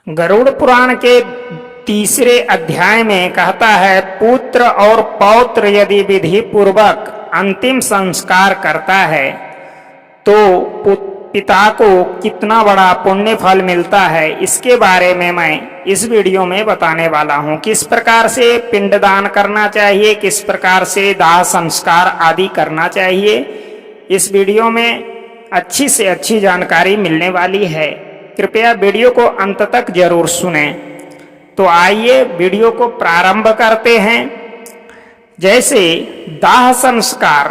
गरुड़ पुराण के तीसरे अध्याय में कहता है, पुत्र और पौत्र यदि विधि पूर्वक अंतिम संस्कार करता है तो पिता को कितना बड़ा पुण्य फल मिलता है। इसके बारे में मैं इस वीडियो में बताने वाला हूँ। किस प्रकार से पिंडदान करना चाहिए, किस प्रकार से दाह संस्कार आदि करना चाहिए, इस वीडियो में अच्छी से अच्छी जानकारी मिलने वाली है। कृपया वीडियो को अंत तक जरूर सुनें। तो आइए वीडियो को प्रारंभ करते हैं। जैसे दाह संस्कार,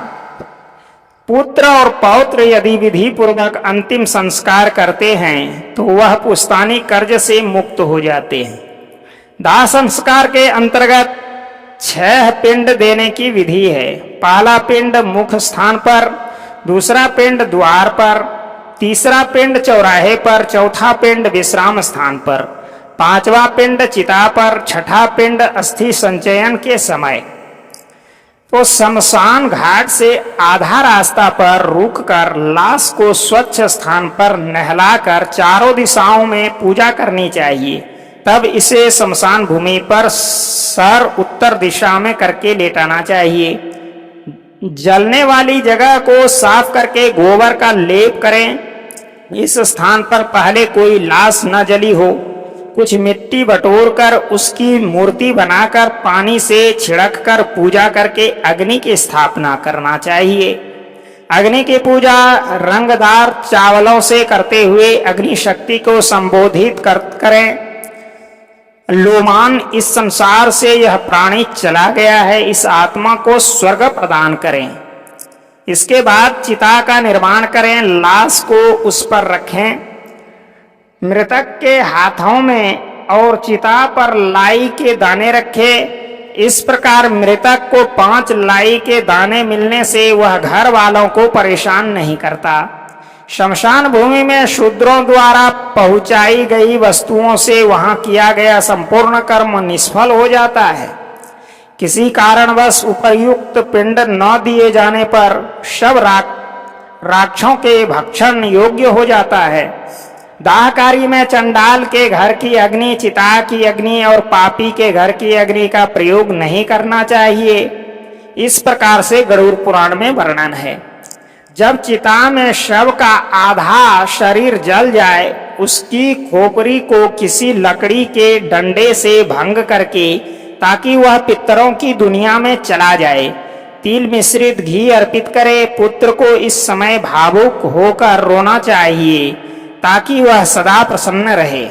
पुत्र और पौत्र यदि विधि पूर्वक अंतिम संस्कार करते हैं तो वह पुश्तैनी कर्ज से मुक्त हो जाते हैं। दाह संस्कार के अंतर्गत 6 पिंड देने की विधि है। पहला पिंड मुख स्थान पर, दूसरा पिंड द्वार पर, तीसरा पिंड चौराहे पर, चौथा पिंड विश्राम स्थान पर, पांचवा पिंड चिता पर, छठा पिंड अस्थि संचयन के समय। तो शमशान घाट से आधा रास्ता पर रुककर लाश को स्वच्छ स्थान पर नहलाकर चारों दिशाओं में पूजा करनी चाहिए। तब इसे शमशान भूमि पर सर उत्तर दिशा में करके लेटाना चाहिए। जलने वाली जगह को साफ करके गोबर का लेप करें। इस स्थान पर पहले कोई लाश न जली हो। कुछ मिट्टी बटोरकर उसकी मूर्ति बनाकर पानी से छिड़ककर पूजा करके अग्नि की स्थापना करना चाहिए। अग्नि की पूजा रंगदार चावलों से करते हुए अग्नि शक्ति को संबोधित करें। लोमान, इस संसार से यह प्राणी चला गया है, इस आत्मा को स्वर्ग प्रदान करें। इसके बाद चिता का निर्माण करें, लाश को उस पर रखें। मृतक के हाथों में और चिता पर लाई के दाने रखें। इस प्रकार मृतक को 5 लाई के दाने मिलने से वह घर वालों को परेशान नहीं करता। शमशान भूमि में शूद्रों द्वारा पहुंचाई गई वस्तुओं से वहां किया गया संपूर्ण कर्म निष्फल हो जाता है। किसी कारणवश उपर्युक्त पिंड न दिए जाने पर शव राक्षसों के भक्षण योग्य हो जाता है। दाह कार्य में चंडाल के घर की अग्नि, चिता की अग्नि और पापी के घर की अग्नि का प्रयोग नहीं करना चाहिए। इस प्रकार से गरुड़ पुराण में वर्णन है। जब चिता में शव का आधा शरीर जल जाए, उसकी खोपड़ी को किसी लकड़ी के डंडे से भंग करके, ताकि वह पितरों की दुनिया में चला जाए, तिल मिश्रित घी अर्पित करे। पुत्र को इस समय भावुक होकर रोना चाहिए ताकि वह सदा प्रसन्न रहे।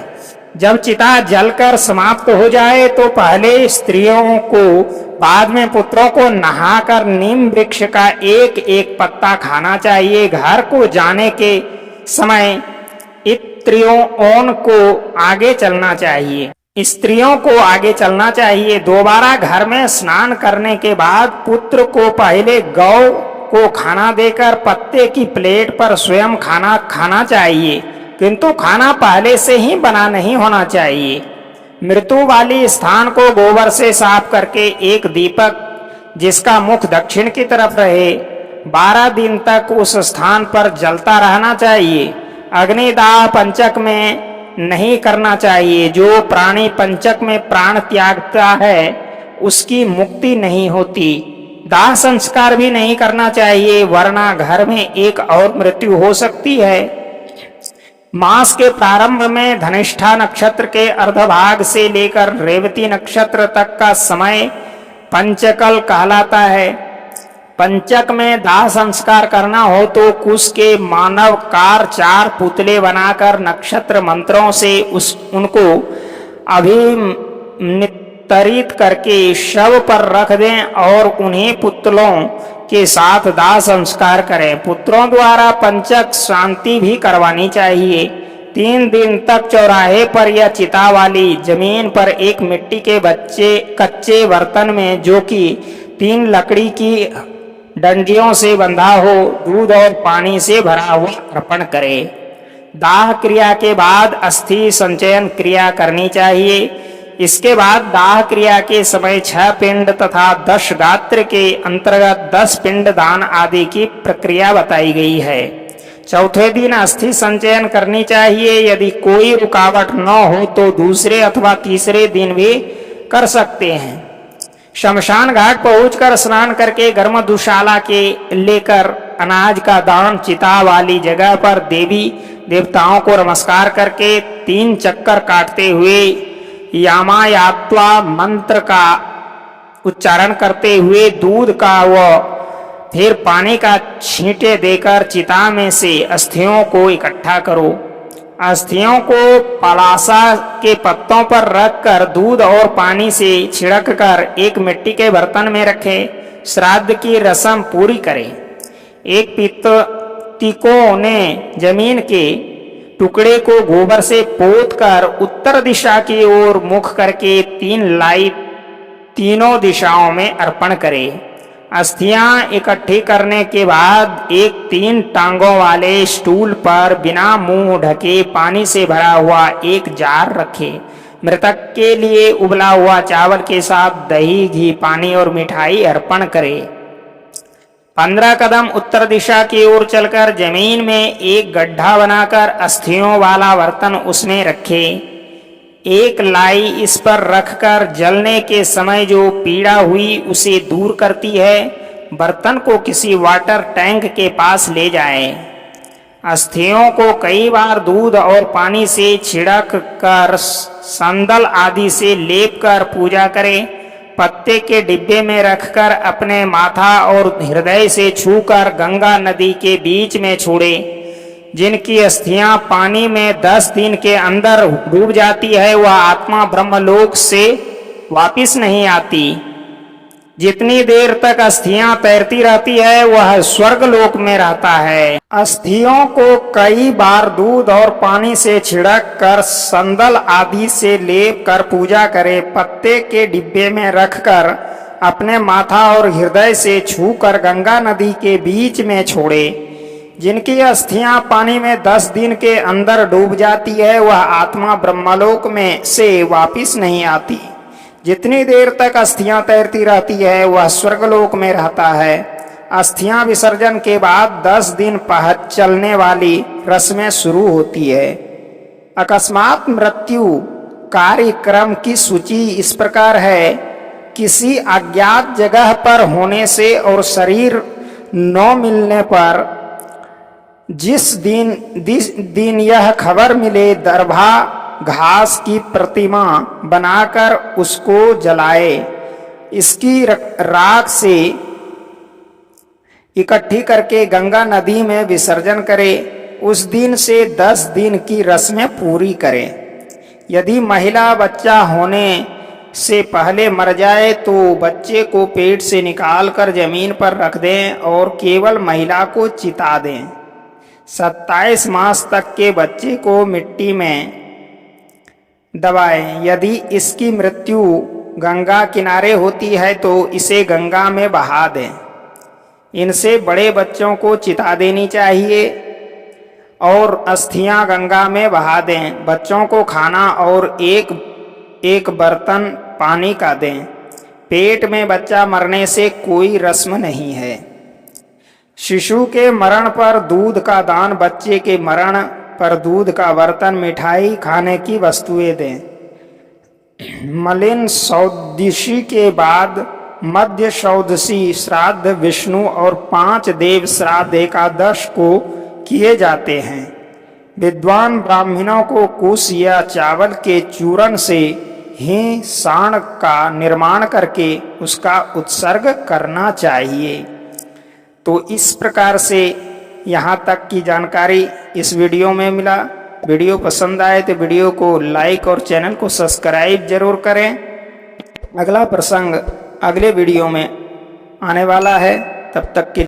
जब चिता जलकर समाप्त हो जाए तो पहले स्त्रियों को, बाद में पुत्रों को नहाकर नीम वृक्ष का एक एक पत्ता खाना चाहिए। घर को जाने के समय स्त्रियों को आगे चलना चाहिए। स्त्रियों को आगे चलना चाहिए। दोबारा घर में स्नान करने के बाद पुत्र को पहले गौ को खाना देकर पत्ते की प्लेट पर स्वयं खाना खाना चाहिए, किंतु खाना पहले से ही बना नहीं होना चाहिए। मृत्यु वाली स्थान को गोबर से साफ करके एक दीपक, जिसका मुख दक्षिण की तरफ रहे, 12 दिन तक उस स्थान पर जलता रहना चाहिए। अग्निदाह पंचक में नहीं करना चाहिए। जो प्राणी पंचक में प्राण त्यागता है उसकी मुक्ति नहीं होती। दाह संस्कार भी नहीं करना चाहिए, वरना घर में एक और मृत्यु हो सकती है। मास के प्रारंभ में धनिष्ठा नक्षत्र के अर्धभाग से लेकर रेवती नक्षत्र तक का समय पंचकल कहलाता है। पंचक में दाह संस्कार करना हो तो कुश के मानव कार 4 पुतले बनाकर नक्षत्र मंत्रों से उनको अभिनितरित करके शव पर रख दें और उन्हीं पुतलों के साथ दाह संस्कार करें। पुत्रों द्वारा पंचक शांति भी करवानी चाहिए। 3 दिन तक चौराहे पर या चिता वाली जमीन पर एक मिट्टी के कच्चे बर्तन में, जो कि 3 लकड़ी की डंडियों से बंधा हो, दूध और पानी से भरा हुआ अर्पण करें। दाह क्रिया के बाद अस्थि संचयन क्रिया करनी चाहिए। इसके बाद दाह क्रिया के समय 6 पिंड तथा 10 गात्र के अंतर्गत 10 पिंड दान आदि की प्रक्रिया बताई गई है। चौथे दिन अस्थि संचयन करनी चाहिए। यदि कोई रुकावट न हो तो दूसरे अथवा तीसरे दिन भी कर सकते हैं। शमशान घाट पहुंचकर स्नान करके गर्म दुशाला के लेकर अनाज का दान चिता वाली जगह पर देवी देवताओं को नमस्कार करके 3 चक्कर काटते हुए यामायात्वा मंत्र का उच्चारण करते हुए दूध का व फिर पानी का छींटे देकर चिता में से अस्थियों को इकट्ठा करो। अस्थियों को पलासा के पत्तों पर रखकर दूध और पानी से छिड़क कर एक मिट्टी के बर्तन में रखें। श्राद्ध की रस्म पूरी करें। एक पितृकों ने जमीन के टुकड़े को गोबर से पोत कर उत्तर दिशा की ओर मुख करके 3 लाई तीनों दिशाओं में अर्पण करें। अस्थियां इकट्ठी करने के बाद एक 3 टांगों वाले स्टूल पर बिना मुंह ढके पानी से भरा हुआ एक जार रखें। मृतक के लिए उबला हुआ चावल के साथ दही, घी, पानी और मिठाई अर्पण करें। 15 कदम उत्तर दिशा की ओर चलकर जमीन में एक गड्ढा बनाकर अस्थियों वाला बर्तन उसमें रखें। एक लाई इस पर रखकर जलने के समय जो पीड़ा हुई उसे दूर करती है, बर्तन को किसी वाटर टैंक के पास ले जाएं। अस्थियों को कई बार दूध और पानी से छिड़क कर संदल आदि से लेप कर पूजा करें। पत्ते के डिब्बे में रखकर अपने माथा और हृदय से छूकर गंगा नदी के बीच में छोड़ें। जिनकी अस्थियां पानी में 10 दिन के अंदर डूब जाती है वह आत्मा ब्रह्मलोक से वापिस नहीं आती। जितनी देर तक अस्थियां तैरती रहती है वह स्वर्ग लोक में रहता है। अस्थियों को कई बार दूध और पानी से छिड़क कर संदल आदि से लेप कर पूजा करे। पत्ते के डिब्बे में रखकर अपने माथा और हृदय से छूकर गंगा नदी के बीच में छोड़े। जिनकी अस्थियां पानी में 10 दिन के अंदर डूब जाती है वह आत्मा ब्रह्मलोक में से वापिस नहीं आती। जितनी देर तक अस्थियां तैरती रहती है वह स्वर्गलोक में रहता है। अस्थियां विसर्जन के बाद 10 दिन पहत चलने वाली रस्में शुरू होती है। अकस्मात मृत्यु कार्यक्रम की सूची इस प्रकार है। किसी अज्ञात जगह पर होने से और शरीर न मिलने पर जिस दिन यह खबर मिले दरभा घास की प्रतिमा बनाकर उसको जलाए। इसकी राख से इकट्ठी करके गंगा नदी में विसर्जन करे। उस दिन से 10 दिन की रस्में पूरी करें। यदि महिला बच्चा होने से पहले मर जाए तो बच्चे को पेट से निकालकर जमीन पर रख दें और केवल महिला को चिता दें। 27 मास तक के बच्चे को मिट्टी में दबाएं। यदि इसकी मृत्यु गंगा किनारे होती है तो इसे गंगा में बहा दें। इनसे बड़े बच्चों को चिता देनी चाहिए और अस्थियां गंगा में बहा दें। बच्चों को खाना और एक बर्तन पानी का दें। पेट में बच्चा मरने से कोई रस्म नहीं है। शिशु के मरण पर दूध का दान, बच्चे के मरण पर दूध का बर्तन, मिठाई, खाने की वस्तुएं दें। मलिन सौदशी के बाद मध्य सौदशी श्राद्ध विष्णु और 5 देव श्राद्ध एकादश को किए जाते हैं। विद्वान ब्राह्मणों को कुश या चावल के चूर्ण से ही साण का निर्माण करके उसका उत्सर्ग करना चाहिए। तो इस प्रकार से यहाँ तक की जानकारी इस वीडियो में मिला। वीडियो पसंद आए तो वीडियो को लाइक और चैनल को सब्सक्राइब जरूर करें। अगला प्रसंग अगले वीडियो में आने वाला है। तब तक के